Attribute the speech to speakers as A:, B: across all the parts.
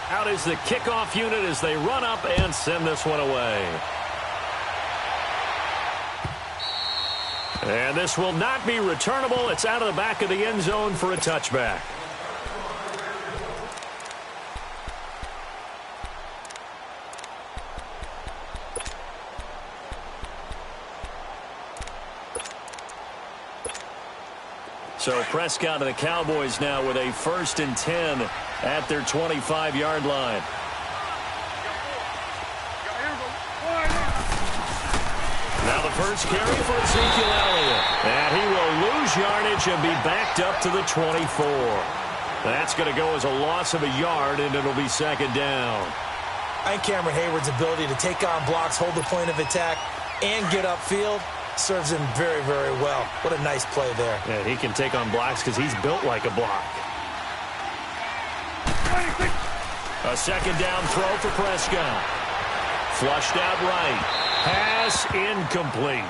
A: Out is the kickoff unit as they run up and send this one away. And this will not be returnable. It's out of the back of the end zone for a touchback. So Prescott and the Cowboys now with a 1st and 10 at their 25-yard line. Now the first carry for Ezekiel Elliott. And he will lose yardage and be backed up to the 24. That's going to go as a loss of a yard, and it'll be 2nd down.
B: I think Cameron Hayward's ability to take on blocks, hold the point of attack, and get upfield serves him very, very well. What a nice play there.
A: Yeah, he can take on blocks because he's built like a block. A 2nd down throw for Prescott. Flushed out right. Pass incomplete.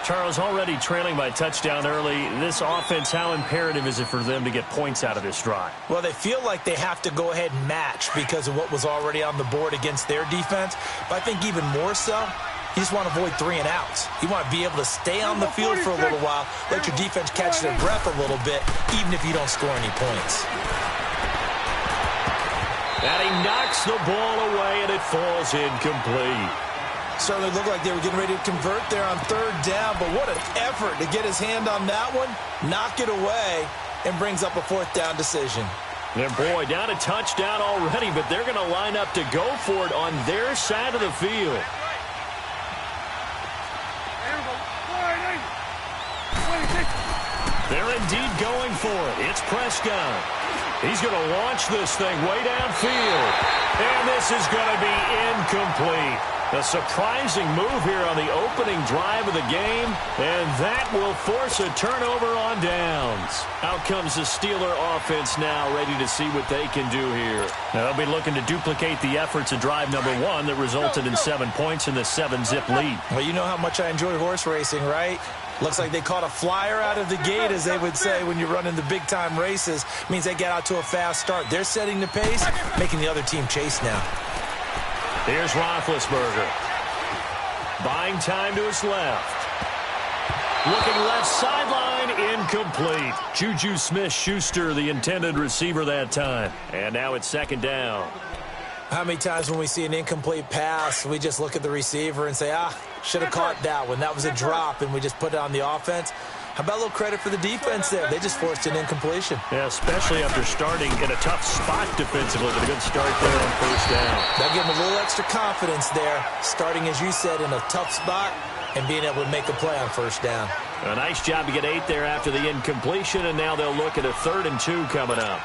A: Charles, already trailing by a touchdown early. This offense, how imperative is it for them to get points out of this drive?
B: Well, they feel like they have to go ahead and match because of what was already on the board against their defense. But I think even more so, you just want to avoid 3 and outs. You want to be able to stay on the field for a little while, let your defense catch their breath a little bit, even if you don't score any points.
A: And he knocks the ball away, and it falls incomplete.
B: Certainly looked like they were getting ready to convert there on 3rd down, but what an effort to get his hand on that one, knock it away, and brings up a 4th down decision.
A: And boy, down a touchdown already, but they're going to line up to go for it on their side of the field. They're indeed going for it. It's Prescott. He's going to launch this thing way downfield. And this is going to be incomplete. A surprising move here on the opening drive of the game. And that will force a turnover on downs. Out comes the Steeler offense now, ready to see what they can do here. Now, they'll be looking to duplicate the efforts of drive number 1 that resulted in 7 points in the 7-zip lead.
B: Well, you know how much I enjoy horse racing, right? Looks like they caught a flyer out of the gate, as they would say when you're running the big-time races. Means they get out to a fast start. They're setting the pace, making the other team chase now.
A: Here's Roethlisberger. Buying time to his left. Looking left sideline, incomplete. Juju Smith-Schuster, the intended receiver that time. And now it's 2nd down.
B: How many times when we see an incomplete pass, we just look at the receiver and say, should have caught that one. That was a drop, and we just put it on the offense. How about a little credit for the defense there? They just forced an incompletion.
A: Yeah, especially after starting in a tough spot defensively, but a good start there on 1st down.
B: That'll give them a little extra confidence there, starting, as you said, in a tough spot and being able to make a play on 1st down.
A: A nice job to get 8 there after the incompletion, and now they'll look at a 3rd and 2 coming up.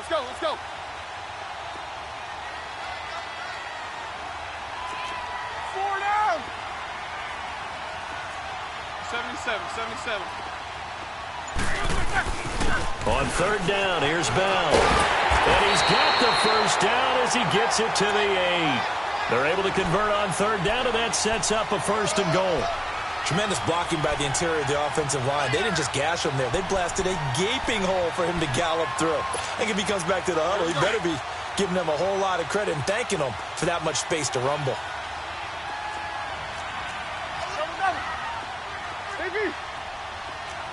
C: Let's go. 4 down. 77.
A: On 3rd down, here's Bell. And he's got the 1st down as he gets it to the 8. They're able to convert on 3rd down, and that sets up a 1st and goal.
B: Tremendous blocking by the interior of the offensive line. They didn't just gash him there. They blasted a gaping hole for him to gallop through. I think if he comes back to the huddle, he better be giving them a whole lot of credit and thanking them for that much space to rumble.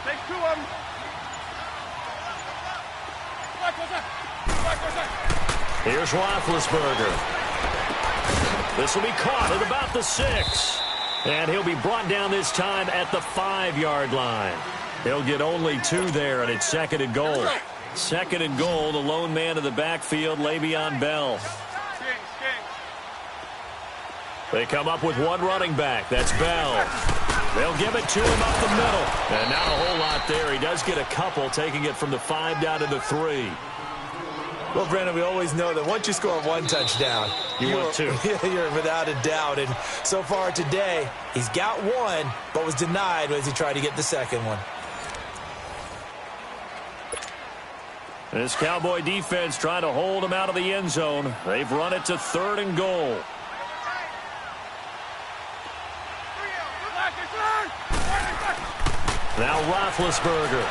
C: Take 2 of them.
A: Here's Roethlisberger. This will be caught at about the 6. And he'll be brought down this time at the 5-yard line. He'll get only 2 there, and it's 2nd and goal. 2nd and goal, the lone man in the backfield, Le'Veon Bell. They come up with 1 running back. That's Bell. They'll give it to him up the middle. And not a whole lot there. He does get a couple, taking it from the 5 down to the 3.
B: Well, Brandon, we always know that once you score 1 touchdown,
A: you're
B: without a doubt. And so far today, he's got 1, but was denied as he tried to get the 2nd one.
A: This Cowboy defense trying to hold them out of the end zone. They've run it to 3rd and goal. Now Roethlisberger.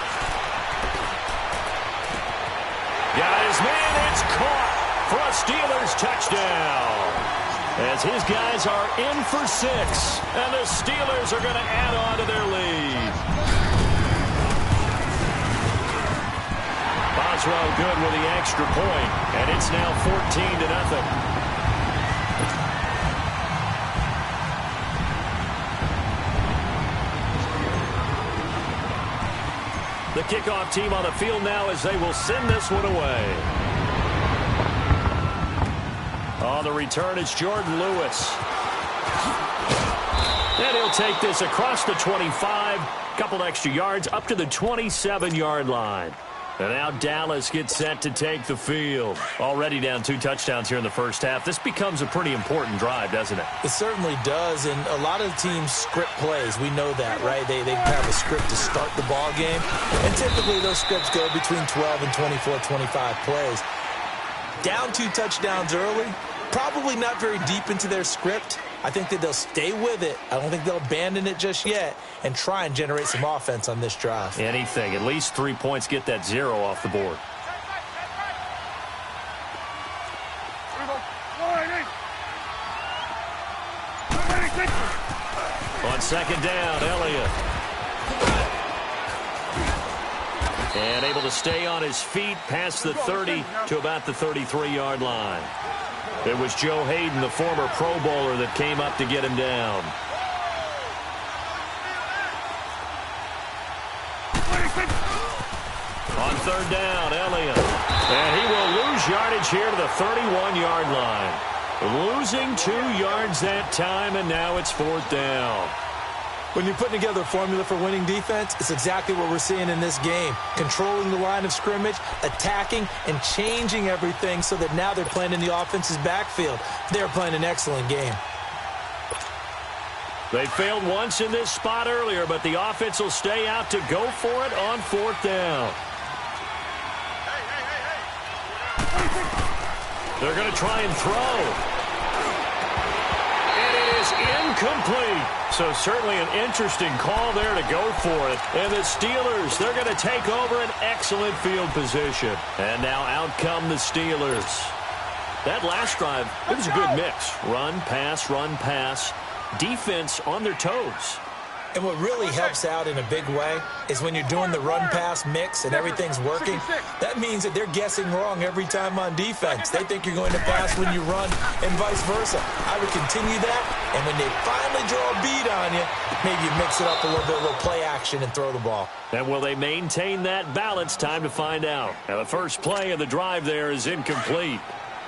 A: Got his man. It's caught for a Steelers touchdown. As his guys are in for 6. And the Steelers are going to add on to their lead. Boswell good with the extra point. And it's now 14-0. The kickoff team on the field now as they will send this one away. On the return, it's Jordan Lewis. And he'll take this across the 25. Couple extra yards up to the 27-yard line. And now Dallas gets set to take the field. Already down 2 touchdowns here in the first half. This becomes a pretty important drive, doesn't it?
B: It certainly does, and a lot of teams script plays. We know that, right? They have a script to start the ball game, and typically those scripts go between 12 and 24, 25 plays. Down 2 touchdowns early, probably not very deep into their script. I think that they'll stay with it. I don't think they'll abandon it just yet and try and generate some offense on this drive.
A: Anything. At least 3 points, get that 0 off the board. On 2nd down, Elliott. And able to stay on his feet past the 30 to about the 33-yard line. It was Joe Hayden, the former Pro Bowler, that came up to get him down. On 3rd down, Elliott. And he will lose yardage here to the 31-yard line. Losing 2 yards that time, and now it's 4th down.
B: When you're putting together a formula for winning defense, it's exactly what we're seeing in this game. Controlling the line of scrimmage, attacking, and changing everything so that now they're playing in the offense's backfield. They're playing an excellent game.
A: They failed once in this spot earlier, but the offense will stay out to go for it on 4th down. They're going to try and throw. Incomplete. So certainly an interesting call there to go for it. And the Steelers, they're going to take over an excellent field position. And now out come the Steelers. That last drive, it was a good mix. Run, pass, defense on their toes.
B: And what really helps out in a big way is when you're doing the run-pass mix and everything's working, that means that they're guessing wrong every time on defense. They think you're going to pass when you run and vice versa. I would continue that, and when they finally draw a bead on you, maybe you mix it up a little bit, a little play action, and throw the ball.
A: And will they maintain that balance? Time to find out. Now, the first play of the drive there is incomplete.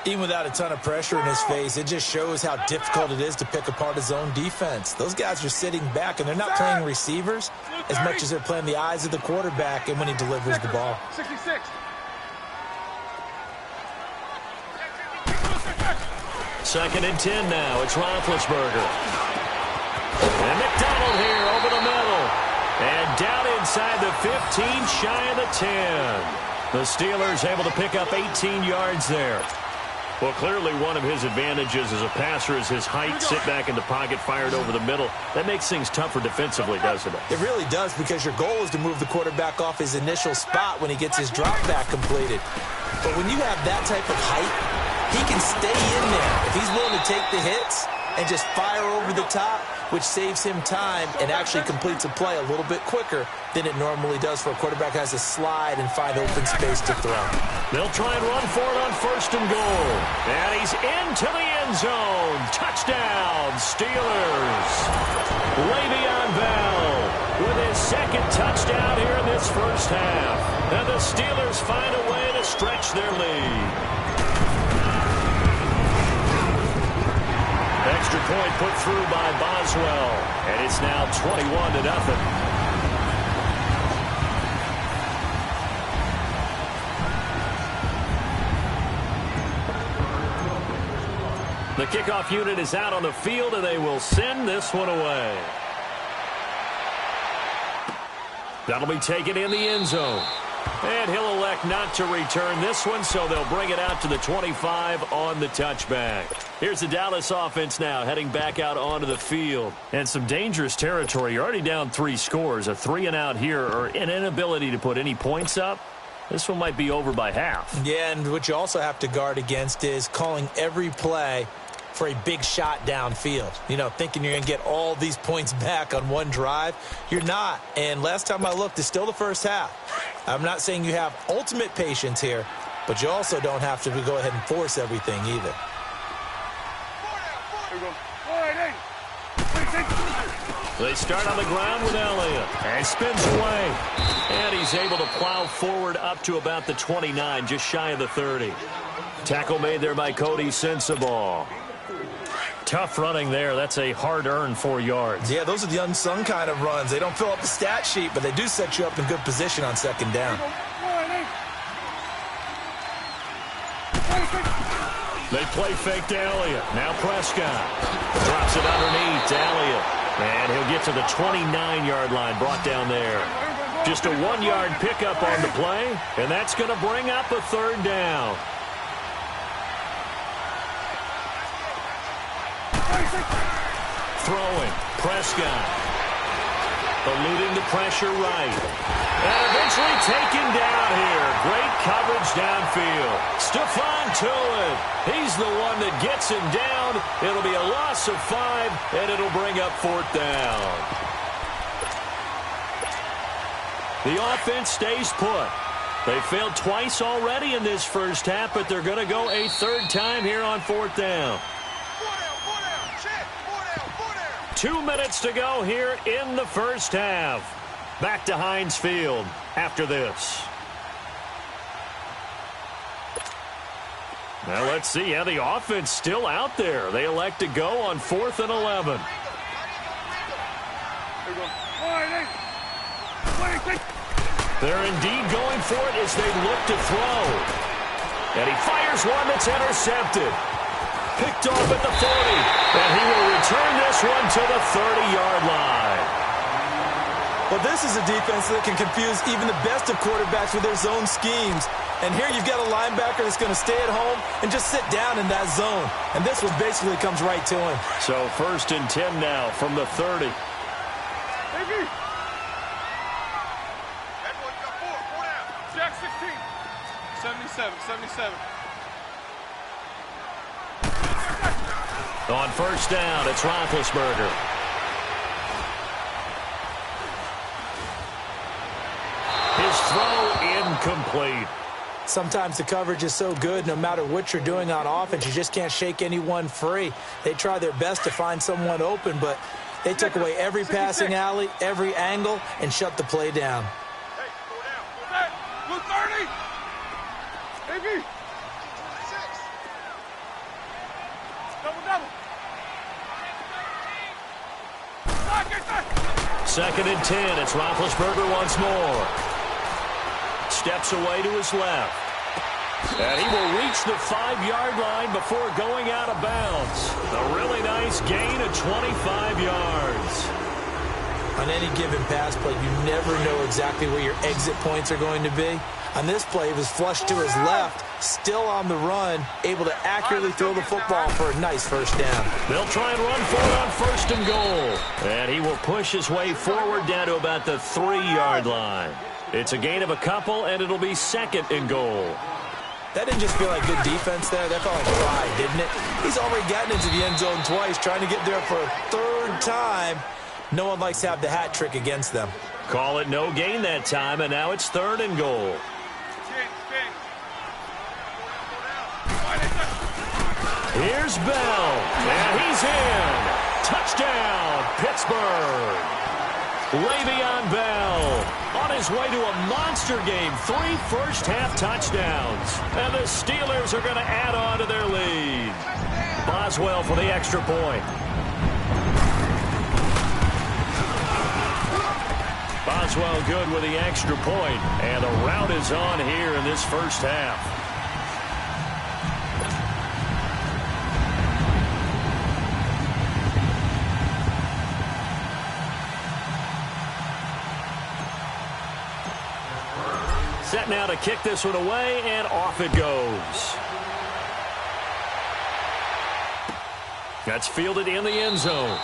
B: Even without a ton of pressure in his face, it just shows how difficult it is to pick apart his own defense. Those guys are sitting back, and they're not playing receivers as much as they're playing the eyes of the quarterback and when he delivers the ball.
C: 66.
A: Second and 10 now. It's Roethlisberger. And McDonald here over the middle. And down inside the 15, shy of the 10. The Steelers able to pick up 18 yards there. Well, clearly one of his advantages as a passer is his height. Sit back in the pocket, fired over the middle. That makes things tougher defensively, doesn't it?
B: It really does, because your goal is to move the quarterback off his initial spot when he gets his drop back completed. But when you have that type of height, he can stay in there. If he's willing to take the hits and just fire over the top, which saves him time and actually completes a play a little bit quicker than it normally does for a quarterback who has to slide and find open space to throw.
A: They'll try and run for it on 1st and goal. And he's into the end zone. Touchdown, Steelers. Le'Veon Bell with his 2nd touchdown here in this first half. And the Steelers find a way to stretch their lead. Extra point put through by Boswell. And it's now 21-0. The kickoff unit is out on the field, and they will send this one away. That'll be taken in the end zone. And he'll elect not to return this one, so they'll bring it out to the 25 on the touchback. Here's the Dallas offense now, heading back out onto the field. And some dangerous territory. You're already down 3 scores. A 3-and-out here, or an inability to put any points up. This one might be over by half.
B: Yeah, and what you also have to guard against is calling every play for a big shot downfield. You know, thinking you're going to get all these points back on one drive. You're not. And last time I looked, it's still the first half. I'm not saying you have ultimate patience here, but you also don't have to go ahead and force everything either.
A: They start on the ground with Elliott. And spins away. And he's able to plow forward up to about the 29, just shy of the 30. Tackle made there by Cody Sensabaugh. Tough running there. That's a hard-earned 4 yards.
B: Yeah, those are the unsung kind of runs. They don't fill up the stat sheet, but they do set you up in good position on second down.
A: They play fake to Elliott. Now Prescott drops it underneath to Elliott. And he'll get to the 29-yard line, brought down there. Just a 1-yard pickup on the play, and that's going to bring up a 3rd down. Throwing, Prescott. Eluding the pressure right. And eventually taken down here. Great coverage downfield. Stephon Tuitt. He's the one that gets him down. It'll be a loss of 5, and it'll bring up 4th down. The offense stays put. They failed twice already in this first half, but they're going to go a 3rd time here on 4th down. 2 minutes to go here in the first half. Back to Heinz Field after this. Now let's see how the offense still out there. They elect to go on 4th and 11. They're indeed going for it as they look to throw. And he fires one that's intercepted. Picked off at the 40, and he will return this one to the 30-yard line.
B: Well, this is a defense that can confuse even the best of quarterbacks with their zone schemes. And here you've got a linebacker that's going to stay at home and just sit down in that zone. And this one basically comes right to him.
A: So 1st and 10 now from the 30.
C: Jack 16. 77.
A: On 1st down, it's Roethlisberger. His throw incomplete.
B: Sometimes the coverage is so good, no matter what you're doing on offense, you just can't shake anyone free. They try their best to find someone open, but they took away every passing alley, every angle, and shut the play down.
C: Hey, go down. Blue 30. AB. Double.
A: 2nd and 10. It's Roethlisberger once more. Steps away to his left. And he will reach the 5-yard line before going out of bounds. A really nice gain of 25 yards.
B: On any given pass play, you never know exactly where your exit points are going to be. On this play, he was flushed to his left, still on the run, able to accurately throw the football for a nice 1st down.
A: They'll try and run for it on 1st and goal. And he will push his way forward down to about the 3-yard line. It's a gain of a couple, and it'll be 2nd and goal.
B: That didn't just feel like good defense there. That felt like pride, didn't it? He's already gotten into the end zone twice, trying to get there for a 3rd time. No one likes to have the hat trick against them.
A: Call it no gain that time, and now it's 3rd and goal. Here's Bell, and he's in. Touchdown, Pittsburgh. Le'Veon Bell on his way to a monster game. 3 first-half touchdowns. And the Steelers are going to add on to their lead. Boswell for the extra point. Boswell good with the extra point, and the rout is on here in this first half. Set set now to kick this one away, and off it goes. That's fielded in the end zone.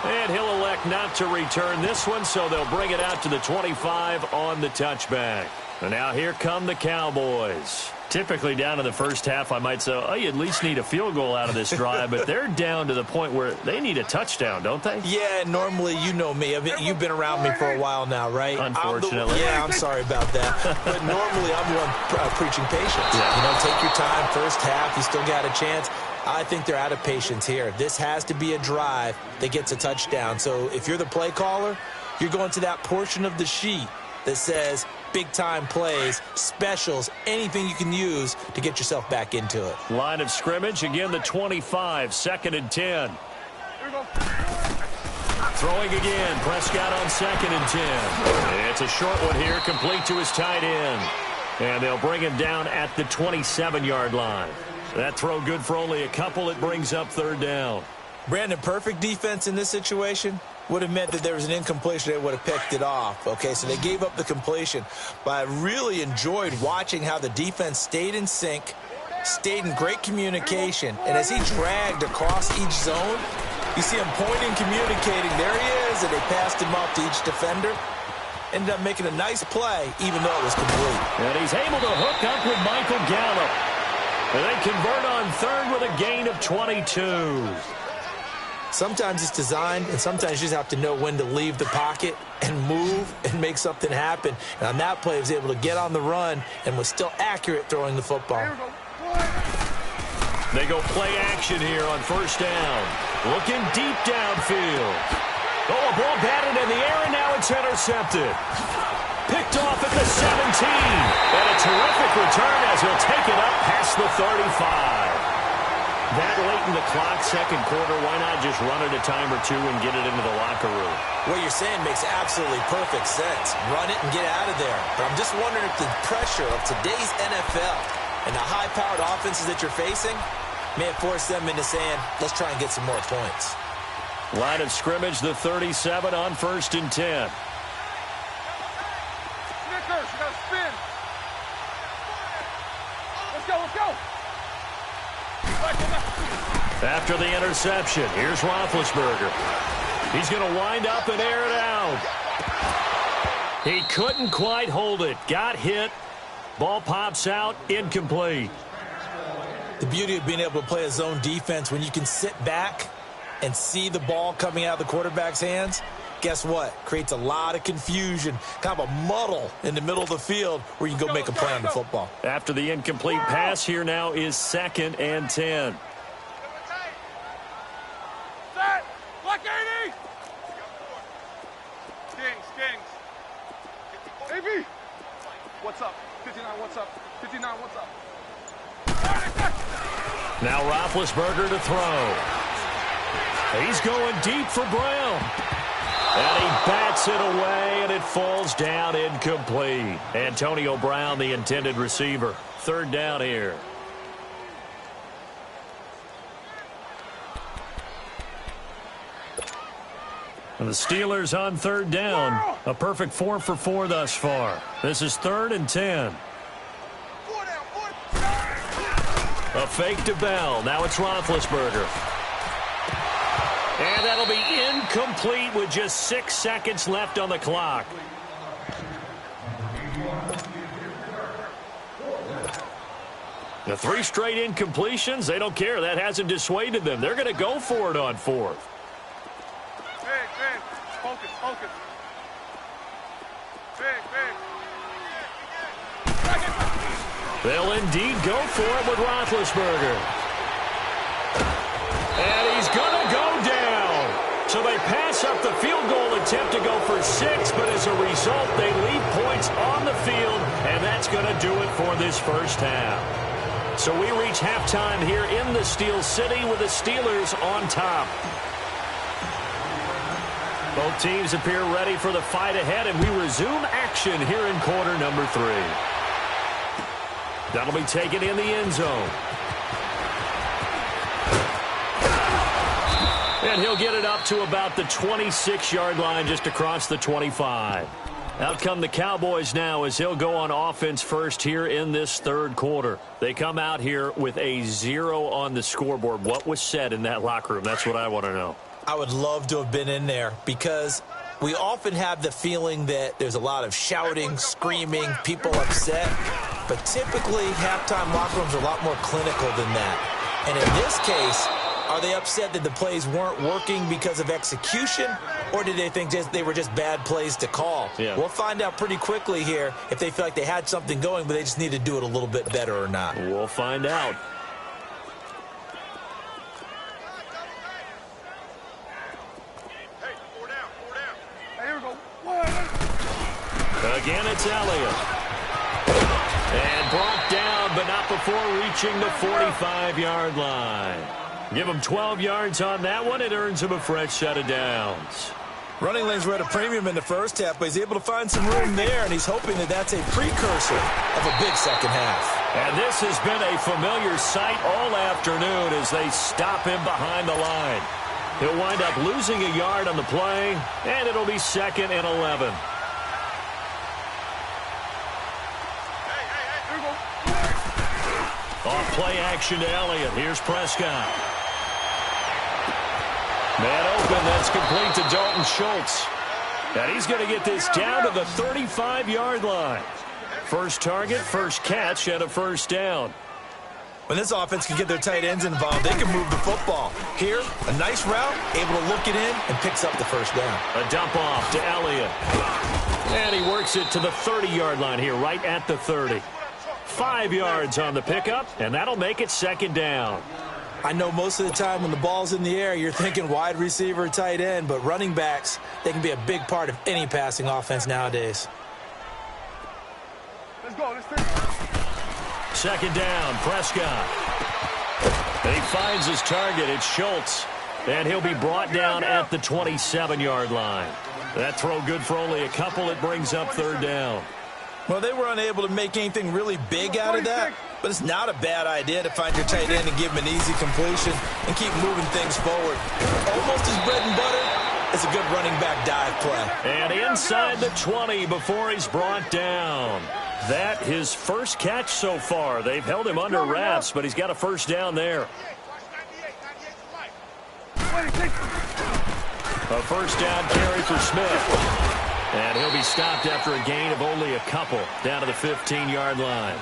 A: And he'll elect not to return this one, so they'll bring it out to the 25 on the touchback. And now here come the Cowboys. Typically down in the first half, I might say, oh, you at least need a field goal out of this drive, but they're down to the point where they need a touchdown, don't they?
B: Yeah, normally, you know me. You've been around me for a while now, right?
A: Unfortunately.
B: I'm sorry about that. But normally, I'm the one preaching patience.
A: Yeah.
B: You know, take your time, first half, you still got a chance. I think they're out of patience here. This has to be a drive that gets a touchdown. So if you're the play caller, you're going to that portion of the sheet that says big-time plays, specials, anything you can use to get yourself back into it.
A: Line of scrimmage, again the 25, 2nd and 10.
C: Here we go.
A: Throwing again, Prescott on 2nd and 10. It's a short one here, complete to his tight end. And they'll bring him down at the 27-yard line. That throw good for only a couple. It brings up 3rd down.
B: Brandon, perfect defense in this situation would have meant that there was an incompletion. They would have picked it off. Okay, so they gave up the completion. But I really enjoyed watching how the defense stayed in sync, stayed in great communication. And as he dragged across each zone, you see him pointing, communicating. There he is, and they passed him off to each defender. Ended up making a nice play, even though it was complete.
A: And he's able to hook up with Michael Gallup. And they convert on 3rd with a gain of 22.
B: Sometimes it's designed, and sometimes you just have to know when to leave the pocket and move and make something happen. And on that play, he was able to get on the run and was still accurate throwing the football.
A: They go play action here on 1st down. Looking deep downfield. Oh, a ball batted in the air, and now it's intercepted. Picked off at the 17. And a terrific return as he'll take it up past the 35. That late in the clock, 2nd quarter, why not just run it a time or two and get it into the locker room?
B: What you're saying makes absolutely perfect sense. Run it and get out of there. But I'm just wondering if the pressure of today's NFL and the high-powered offenses that you're facing may have forced them into saying, let's try and get some more points.
A: Line of scrimmage, the 37 on 1st and 10.
C: Snickers, you gotta spin. Let's go, let's go.
A: After the interception, here's Roethlisberger. He's going to wind up and air it out. He couldn't quite hold it. Got hit. Ball pops out. Incomplete.
B: The beauty of being able to play a zone defense when you can sit back and see the ball coming out of the quarterback's hands, guess what? Creates a lot of confusion, kind of a muddle in the middle of the field where you can go make a play on the football.
A: After the incomplete pass, here now is 2nd and 10.
C: Set. Black 80. Kings. AB. What's up? 59, what's up? 59, what's up?
A: Now Roethlisberger to throw. He's going deep for Brown. And he bats it away, and it falls down incomplete. Antonio Brown, the intended receiver. 3rd down here. And the Steelers on 3rd down. A perfect 4 for 4 thus far. This is 3rd and 10. A fake to Bell. Now it's Roethlisberger. And that'll be incomplete with just 6 seconds left on the clock. The 3 straight incompletions, they don't care. That hasn't dissuaded them. They're going to go for it on 4th.
C: Big. Focus. Big.
A: They'll indeed go for it with Roethlisberger. And he's going to go down. So they pass up the field goal attempt to go for 6, but as a result, they leave points on the field, and that's going to do it for this first half. So we reach halftime here in the Steel City with the Steelers on top. Both teams appear ready for the fight ahead, and we resume action here in quarter number 3. That'll be taken in the end zone. And he'll get it up to about the 26-yard line just across the 25. Out come the Cowboys now as he'll go on offense first here in this third quarter. They come out here with a 0 on the scoreboard. What was said in that locker room? That's what I want to know.
B: I would love to have been in there because we often have the feeling that there's a lot of shouting, screaming, people upset. But typically, halftime locker rooms are a lot more clinical than that. And in this case, are they upset that the plays weren't working because of execution, or did they think they were just bad plays to call?
A: Yeah.
B: We'll find out pretty quickly here if they feel like they had something going, but they just need to do it a little bit better or not.
A: We'll find out.
C: Hey, 4 down, 4 down. Hey, here we go.
A: Again, it's Elliott. And brought down, but not before reaching the 45-yard line. Give him 12 yards on that one. It earns him a fresh set of downs.
B: Running lanes were at a premium in the first half, but he's able to find some room there, and he's hoping that that's a precursor of a big second half.
A: And this has been a familiar sight all afternoon as they stop him behind the line. He'll wind up losing a yard on the play, and it'll be 2nd and 11. Off play action to Elliott. Here's Prescott. Man open, that's complete to Dalton Schultz. And he's going to get this down to the 35-yard line. First target, first catch, and a first down.
B: When this offense can get their tight ends involved, they can move the football. Here, a nice route, able to look it in, and picks up the first down.
A: A dump off to Elliott. And he works it to the 30-yard line here, right at the 30. 5 yards on the pickup, and that'll make it 2nd down.
B: I know most of the time when the ball's in the air, you're thinking wide receiver, tight end, but running backs, they can be a big part of any passing offense nowadays.
C: Let's go, let's take it.
A: 2nd down, Prescott. And he finds his target. It's Schultz. And he'll be brought down at the 27-yard line. That throw good for only a couple. It brings up 3rd down.
B: Well, they were unable to make anything really big out of that, but it's not a bad idea to find your tight end and give him an easy completion and keep moving things forward. Almost his bread and butter is a good running back dive play.
A: And inside the 20 before he's brought down. That his first catch so far. They've held him under wraps, but he's got a first down there. A first down carry for Smith. And he'll be stopped after a gain of only a couple down to the 15-yard line.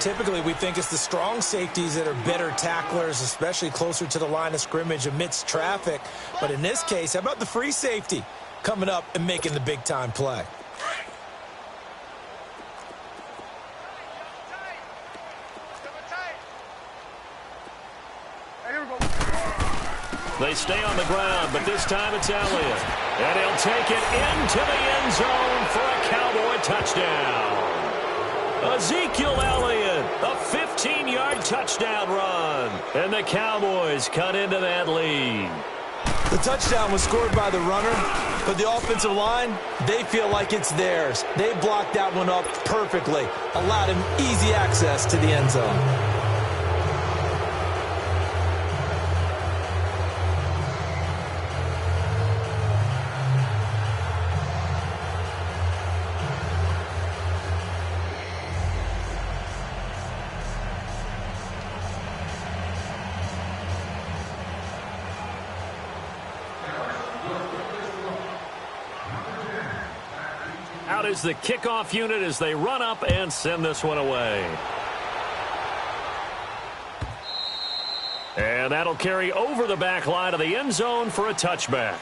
B: Typically, we think it's the strong safeties that are better tacklers, especially closer to the line of scrimmage amidst traffic. But in this case, how about the free safety coming up and making the big-time play?
A: They stay on the ground, but this time it's Elliott. And he'll take it into the end zone for a Cowboy touchdown. Ezekiel Elliott, a 15-yard touchdown run. And the Cowboys cut into that lead.
B: The touchdown was scored by the runner, but the offensive line, they feel like it's theirs. They blocked that one up perfectly, allowed him easy access to the end zone.
A: Out is the kickoff unit as they run up and send this one away. And that'll carry over the back line of the end zone for a touchback.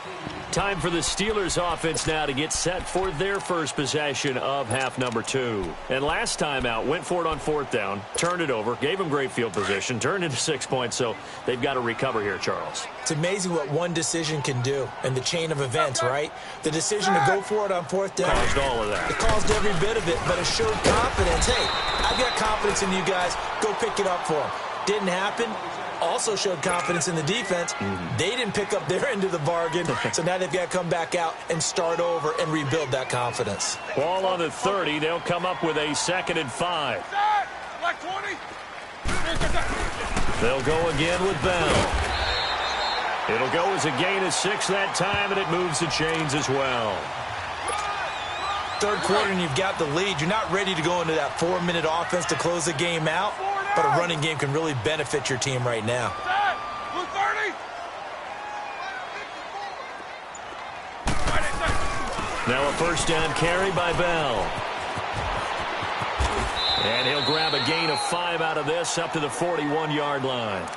A: Time for the Steelers offense now to get set for their first possession of half number 2. And last time out, went for it on 4th down, turned it over, gave them great field position, turned into 6 points, so they've got to recover here, Charles.
B: It's amazing what one decision can do in the chain of events, right? The decision to go for it on 4th down.
A: Caused all of that.
B: It caused every bit of it, but it showed confidence. Hey, I've got confidence in you guys. Go pick it up for them. Didn't happen. Also showed confidence in the defense. They didn't pick up their end of the bargain, so now they've got to come back out and start over and rebuild that confidence.
A: Ball on the 30. They'll come up with a 2nd and 5.
C: Like 20.
A: They'll go again with Bell. It'll go as a gain of 6 that time, and it moves the chains as well.
B: third quarter and you've got the lead, you're not ready to go into that 4-minute offense to close the game out, but a running game can really benefit your team right now.
A: Now a first down carry by Bell. And he'll grab a gain of 5 out of this up to the 41-yard line.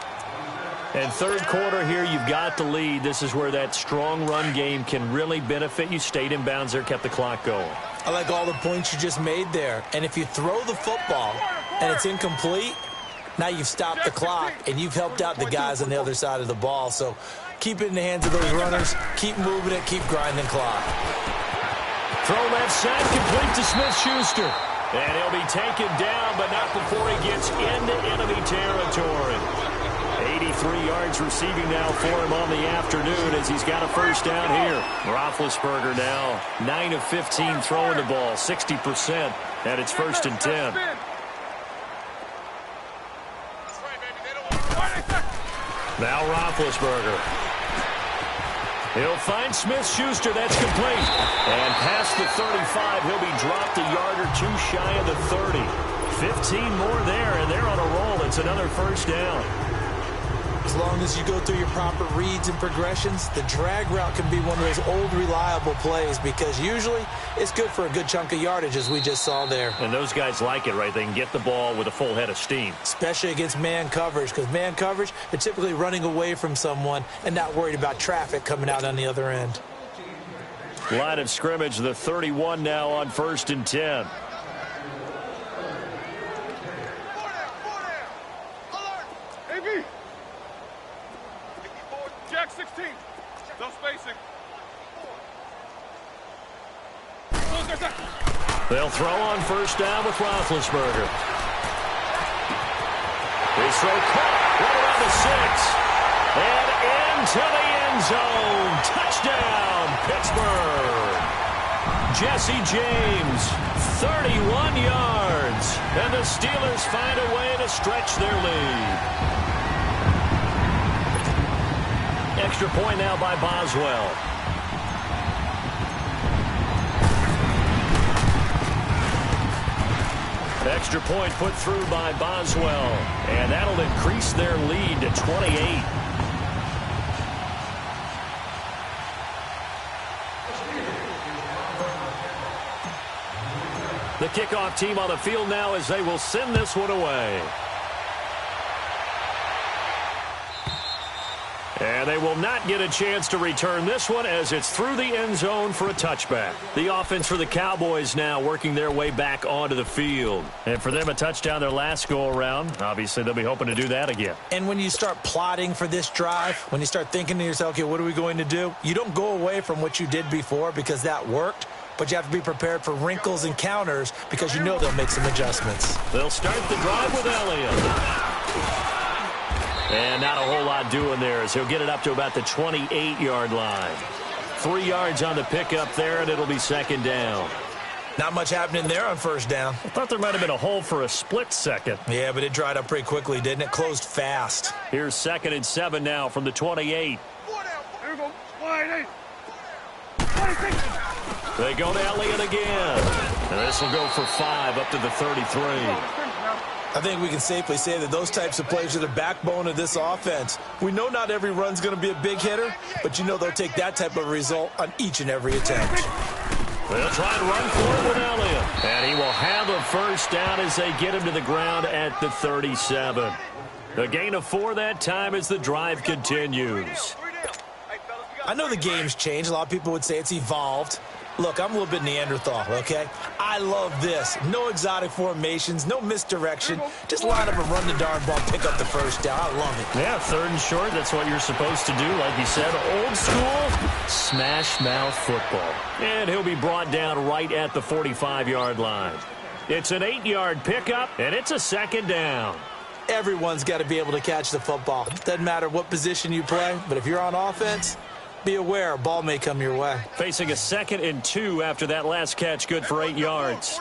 A: And third quarter here, you've got the lead. This is where that strong run game can really benefit you. Stayed in bounds there, kept the clock going.
B: I like all the points you just made there. And if you throw the football and it's incomplete, now you've stopped the clock and you've helped out the guys on the other side of the ball. So keep it in the hands of those runners. Keep moving it. Keep grinding clock.
A: Throw left side, complete to Smith-Schuster. And he'll be taken down, but not before he gets into enemy territory. 83 yards receiving now for him on the afternoon as he's got a first down here. Roethlisberger now 9 of 15 throwing the ball, 60%, and it's 1st and 10. Now Roethlisberger. He'll find Smith-Schuster. That's complete. And past the 35, he'll be dropped a yard or two shy of the 30. 15 more there, and they're on a roll. It's another first down.
B: As long as you go through your proper reads and progressions, the drag route can be one of those old reliable plays because usually it's good for a good chunk of yardage, as we just saw there.
A: And those guys like it, right? They can get the ball with a full head of steam.
B: Especially against man coverage, because man coverage, they're typically running away from someone and not worried about traffic coming out on the other end.
A: Line of scrimmage, the 31 now on 1st and 10.
C: Jack 16. No spacing.
A: They'll throw on first down with Roethlisberger. His throw caught right around the 6. And into the end zone. Touchdown, Pittsburgh. Jesse James, 31 yards. And the Steelers find a way to stretch their lead. Extra point now by Boswell. Extra point put through by Boswell. And that'll increase their lead to 28. The kickoff team on the field now as they will send this one away. And they will not get a chance to return this one as it's through the end zone for a touchback. The offense for the Cowboys now working their way back onto the field. And for them, a touchdown their last go-around. Obviously, they'll be hoping to do that again.
B: And when you start plotting for this drive, when you start thinking to yourself, okay, what are we going to do? You don't go away from what you did before because that worked. But you have to be prepared for wrinkles and counters because you know they'll make some adjustments.
A: They'll start the drive with Elliott. And not a whole lot doing there as he'll get it up to about the 28-yard line. 3 yards on the pickup there, and it'll be 2nd down.
B: Not much happening there on first down.
A: I thought there might have been a hole for a split second.
B: Yeah, but it dried up pretty quickly, didn't it? Closed fast.
A: Here's 2nd and 7 now from the 28.
C: Here we go. Wide 8.
A: They go to Elliott again. And this will go for 5 up to the 33.
B: I think we can safely say that those types of plays are the backbone of this offense. We know not every run's going to be a big hitter, but you know they'll take that type of result on each and every attempt.
A: They'll try and run for it with Elliott. And he will have a first down as they get him to the ground at the 37. A gain of 4 that time as the drive continues.
B: I know the game's changed. A lot of people would say it's evolved. Look, I'm a little bit Neanderthal, okay? I love this. No exotic formations, no misdirection. Just line up and run the darn ball, pick up the first down. I love it.
A: Yeah, 3rd and short, that's what you're supposed to do. Like you said, old school, smash mouth football. And he'll be brought down right at the 45-yard line. It's an 8-yard pickup, and it's a 2nd down.
B: Everyone's got to be able to catch the football. Doesn't matter what position you play, but if you're on offense, be aware a ball may come your way.
A: Facing a 2nd and 2 after that last catch, good for 8 yards.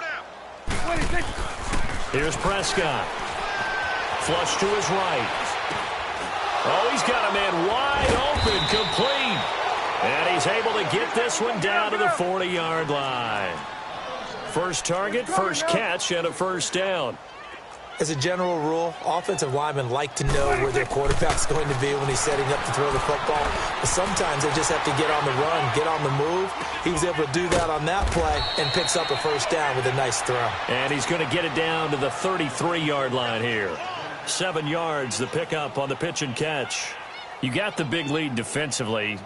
A: Here's Prescott. Flush to his right. Oh, he's got a man wide open, complete. And he's able to get this one down to the 40-yard line. First target, first catch, and a first down.
B: As a general rule, offensive linemen like to know where their quarterback's going to be when he's setting up to throw the football. But sometimes they just have to get on the run, get on the move. He was able to do that on that play and picks up a first down with a nice throw.
A: And he's going to get it down to the 33-yard line here. 7 yards, the pickup on the pitch and catch. You got the big lead defensively,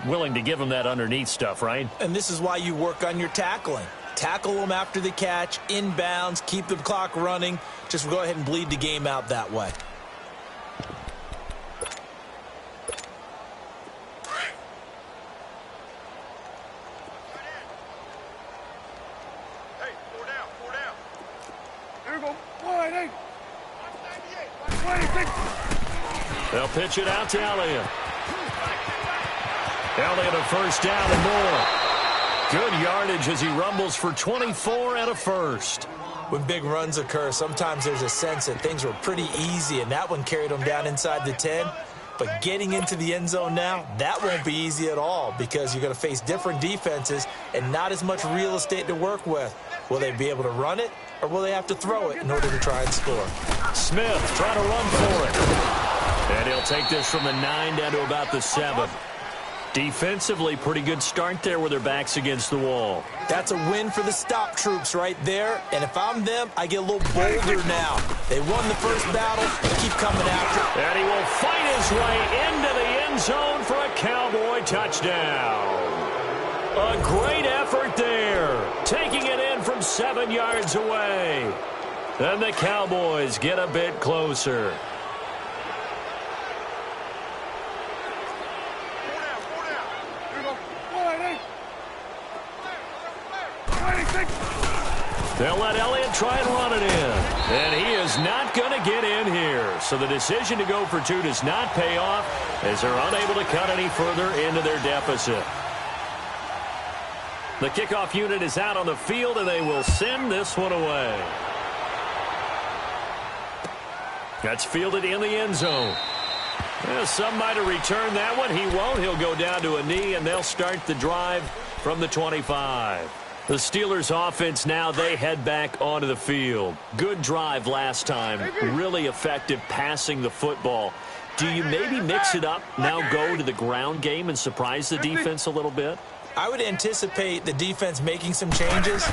A: willing to give him that underneath stuff, right?
B: And this is why you work on your tackling. Tackle them after the catch, inbounds, keep the clock running. Just go ahead and bleed the game out that way.
C: Hey, 4 down, 4 down. Here we go. 188. 186.
A: They'll pitch it out to Elliott. Elliott a first down and more. Good yardage as he rumbles for 24 and a first.
B: When big runs occur, sometimes there's a sense that things were pretty easy, and that one carried them down inside the 10. But getting into the end zone now, that won't be easy at all because you're going to face different defenses and not as much real estate to work with. Will they be able to run it, or will they have to throw it in order to try and score?
A: Smith trying to run for it. And he'll take this from the 9 down to about the 7. Defensively, pretty good start there with their backs against the wall.
B: That's a win for the stop troops right there. And if I'm them, I get a little bolder now. They won the first battle. They keep coming after.
A: And he will fight his way into the end zone for a Cowboy touchdown. A great effort there. Taking it in from 7 yards away. And the Cowboys get a bit closer. They'll let Elliott try and run it in. And he is not going to get in here. So the decision to go for 2 does not pay off as they're unable to cut any further into their deficit. The kickoff unit is out on the field, and they will send this one away. That's fielded in the end zone. Well, some might have returned that one. He won't. He'll go down to a knee, and they'll start the drive from the 25. The Steelers offense now, they head back onto the field. Good drive last time. Really effective passing the football. Do you maybe mix it up, now go to the ground game and surprise the defense a little bit?
B: I would anticipate the defense making some changes,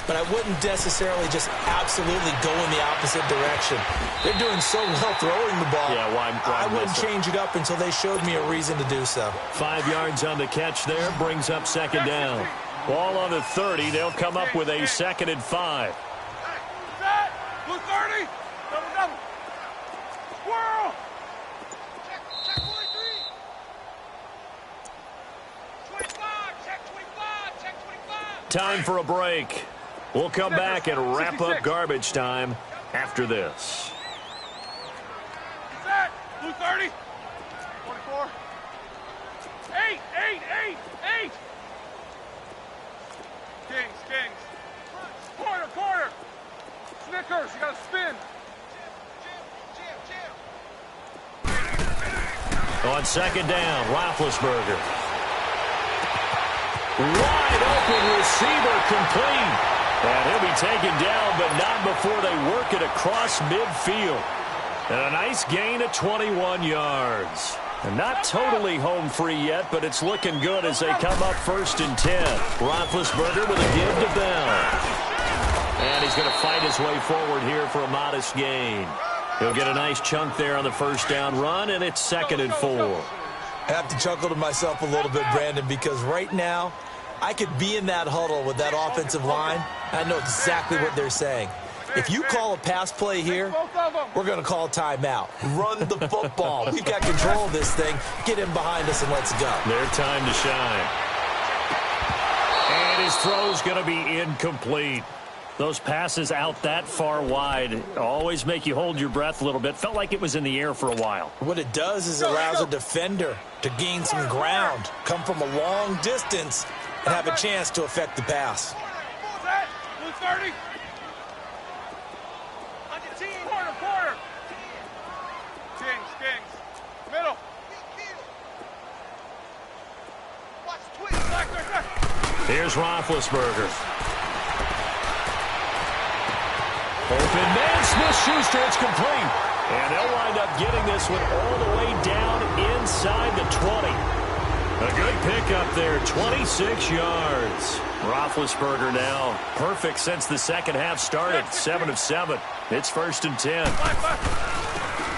B: but I wouldn't necessarily just absolutely go in the opposite direction. They're doing so well throwing the ball.
A: Yeah, why
B: I wouldn't change it up until they showed me a reason to do so.
A: 5 yards on the catch there, brings up second down. Ball on the 30. They'll come up with a 2nd and 5.
C: Blue 30. Double. Squirrel. Check 43. 25. Check 25. Check 25.
A: Time for a break. We'll come back and wrap up garbage time after this.
C: Set. Blue 30. 24. 8. Kings. Corner. Snickers, you gotta spin.
A: On second down, Roethlisberger. Wide open receiver complete. And he'll be taken down, but not before they work it across midfield. And a nice gain of 21 yards. And not totally home free yet, but it's looking good as they come up 1st and 10. Roethlisberger with a give to Bell. And he's going to fight his way forward here for a modest gain. He'll get a nice chunk there on the first down run, and it's 2nd and 4.
B: I have to chuckle to myself a little bit, Brandon, because right now I could be in that huddle with that offensive line. I know exactly what they're saying. If you call a pass play here, we're going to call timeout. Run the football. We've got control of this thing. Get him behind us and let's go.
A: Their time to shine. And his throw's going to be incomplete. Those passes out that far wide always make you hold your breath a little bit. Felt like it was in the air for a while.
B: What it does is it allows a defender to gain some ground, come from a long distance, and have a chance to affect the pass.
C: Blue 30. Corner. Kings. Middle.
A: Here's Roethlisberger. Open man, Smith-Schuster, it's complete. And they'll wind up getting this one all the way down inside the 20. A good pickup there, 26 yards. Roethlisberger now perfect since the second half started, 7 of 7. It's 1st and 10.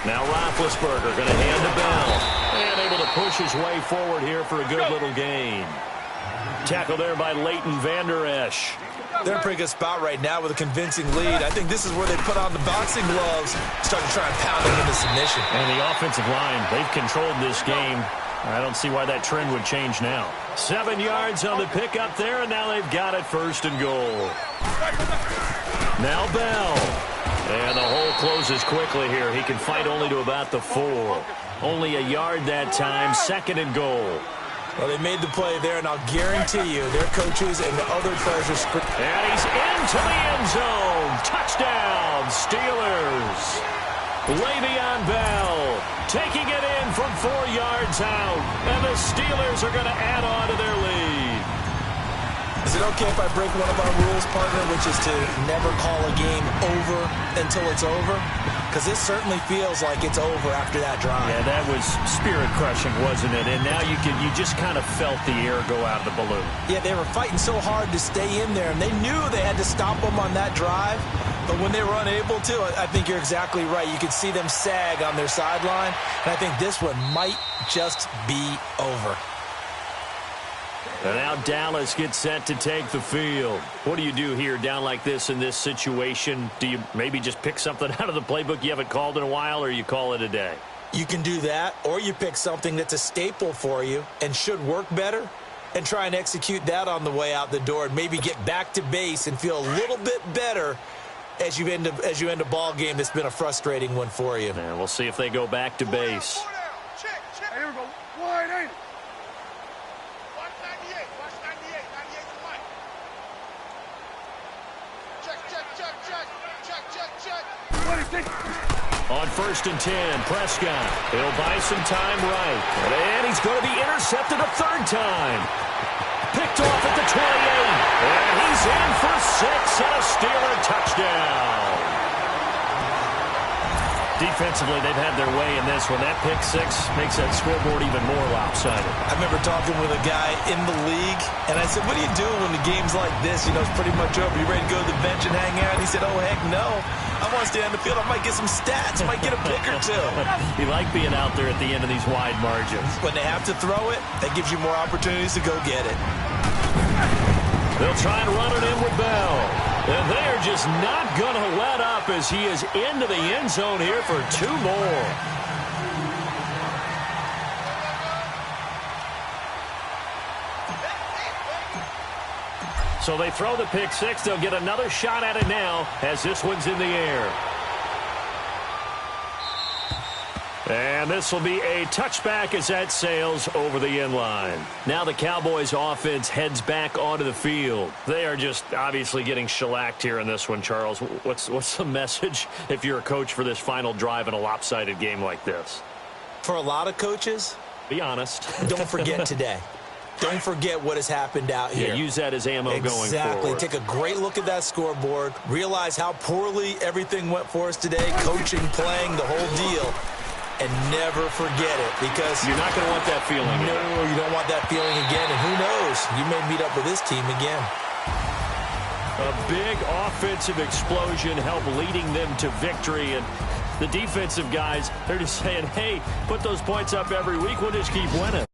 A: Now Roethlisberger going to hand to Bell. And able to push his way forward here for a good little gain. Tackle there by Leighton Vander Esch.
B: They're in a pretty good spot right now with a convincing lead. I think this is where they put on the boxing gloves, start to try and pound them into submission.
A: And the offensive line, they've controlled this game. I don't see why that trend would change now. 7 yards on the pickup there, and now they've got it 1st and goal. Now Bell. And the hole closes quickly here. He can fight only to about the 4. Only a yard that time, 2nd and goal.
B: Well, they made the play there, and I'll guarantee you their coaches and the other players are screaming.
A: And he's into the end zone. Touchdown, Steelers. Le'Veon Bell taking it in from 4 yards out. And the Steelers are going to add on to their lead.
B: Is it okay if I break one of our rules, partner, which is to never call a game over until it's over? Because this certainly feels like it's over after that drive.
A: Yeah, that was spirit-crushing, wasn't it? And now you just kind of felt the air go out of the balloon.
B: Yeah, they were fighting so hard to stay in there, and they knew they had to stop them on that drive. But when they were unable to, I think you're exactly right. You could see them sag on their sideline, and I think this one might just be over.
A: And now Dallas gets set to take the field. What do you do here down like this in this situation? Do you maybe just pick something out of the playbook you haven't called in a while, or you call it a day?
B: You can do that, or you pick something that's a staple for you and should work better and try and execute that on the way out the door and maybe get back to base and feel a little bit better as you end a ball game that's been a frustrating one for you.
A: And we'll see if they go back to base.
C: Check. Here we go. Wide, ain't it?
A: On 1st and 10, Prescott. He'll buy some time right. And he's going to be intercepted a 3rd time. Picked off at the 28. And he's in for 6 and a Steeler touchdown. Defensively, they've had their way in this one. That pick 6 makes that scoreboard even more lopsided.
B: I remember talking with a guy in the league, and I said, what do you do when the game's like this? You know, it's pretty much over. You ready to go to the bench and hang out? And he said, oh, heck no. I want to stay on the field. I might get some stats. I might get a pick or 2.
A: You like being out there at the end of these wide margins.
B: When they have to throw it, that gives you more opportunities to go get it.
A: They'll try and run it in with Bell. And they're just not going to let up as he is into the end zone here for 2 more. So they throw the pick 6. They'll get another shot at it now as this one's in the air. And this will be a touchback as that sails over the end line. Now the Cowboys offense heads back onto the field. They are just obviously getting shellacked here in this one, Charles. What's the message if you're a coach for this final drive in a lopsided game like this?
B: For a lot of coaches,
A: be honest.
B: Don't forget today. Don't forget what has happened out here.
A: Yeah, use that as ammo going forward.
B: Exactly. Take a great look at that scoreboard. Realize how poorly everything went for us today. Coaching, playing, the whole deal. And never forget it, because
A: you're not going to want that feeling again.
B: No, you don't want that feeling again. And who knows? You may meet up with this team again.
A: A big offensive explosion helped leading them to victory. And the defensive guys, they're just saying, hey, put those points up every week. We'll just keep winning.